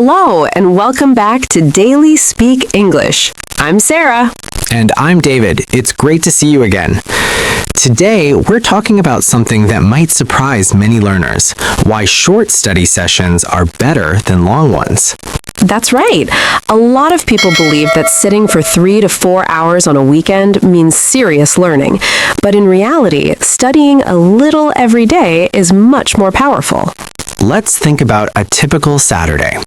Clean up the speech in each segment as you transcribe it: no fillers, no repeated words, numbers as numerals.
Hello, and welcome back to Daily Speak English. I'm Sarah. And I'm David. It's great to see you again. Today, we're talking about something that might surprise many learners: why short study sessions are better than long ones. That's right. A lot of people believe that sitting for 3 to 4 hours on a weekend means serious learning. But in reality, studying a little every day is much more powerful. Let's think about a typical Saturday.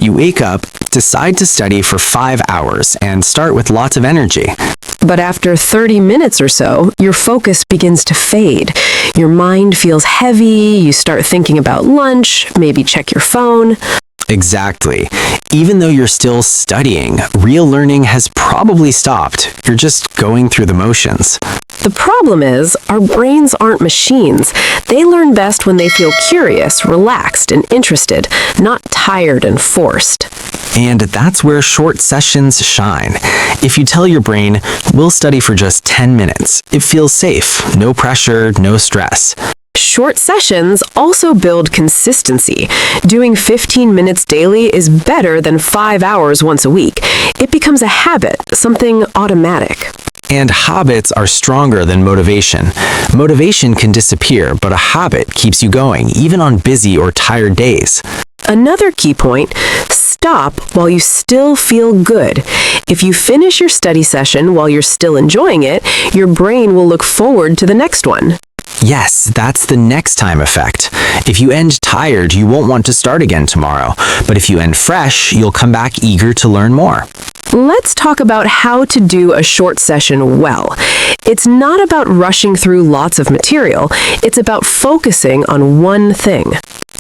You wake up, decide to study for 5 hours, and start with lots of energy. But after 30 minutes or so, your focus begins to fade. Your mind feels heavy, you start thinking about lunch, maybe check your phone. Exactly. Even though you're still studying, real learning has probably stopped. You're just going through the motions. The problem is, our brains aren't machines. They learn best when they feel curious, relaxed, and interested, not tired and forced. And that's where short sessions shine. If you tell your brain, we'll study for just 10 minutes, it feels safe, no pressure, no stress. Short sessions also build consistency. Doing 15 minutes daily is better than 5 hours once a week. It becomes a habit, something automatic. And habits are stronger than motivation. Motivation can disappear, but a habit keeps you going, even on busy or tired days. Another key point: stop while you still feel good. If you finish your study session while you're still enjoying it, your brain will look forward to the next one. Yes, that's the next time effect. If you end tired, you won't want to start again tomorrow. But if you end fresh, you'll come back eager to learn more. Let's talk about how to do a short session well. It's not about rushing through lots of material. It's about focusing on one thing.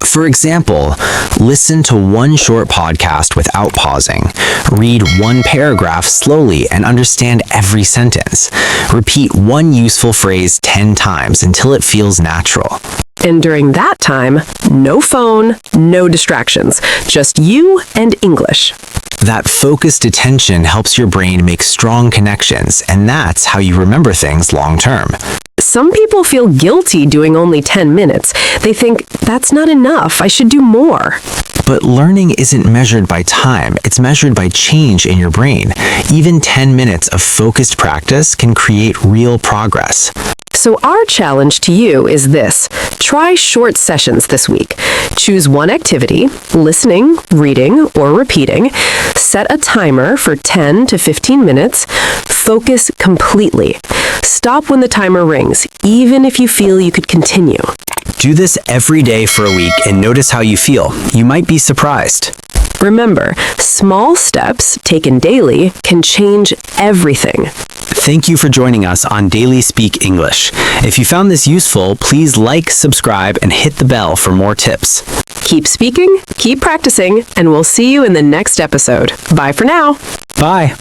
For example, listen to one short podcast without pausing. Read one paragraph slowly and understand every sentence. Repeat one useful phrase 10 times until it feels natural. And during that time, no phone, no distractions, just you and English. That focused attention helps your brain make strong connections, and that's how you remember things long term. Some people feel guilty doing only 10 minutes. They think, that's not enough, I should do more. But learning isn't measured by time, it's measured by change in your brain. Even 10 minutes of focused practice can create real progress. So our challenge to you is this: try short sessions this week. Choose one activity, listening, reading, or repeating. Set a timer for 10 to 15 minutes. Focus completely. Stop when the timer rings, even if you feel you could continue. Do this every day for a week and notice how you feel. You might be surprised. Remember, small steps taken daily can change everything. Thank you for joining us on Daily Speak English. If you found this useful, please like, subscribe, and hit the bell for more tips. Keep speaking, keep practicing, and we'll see you in the next episode. Bye for now. Bye.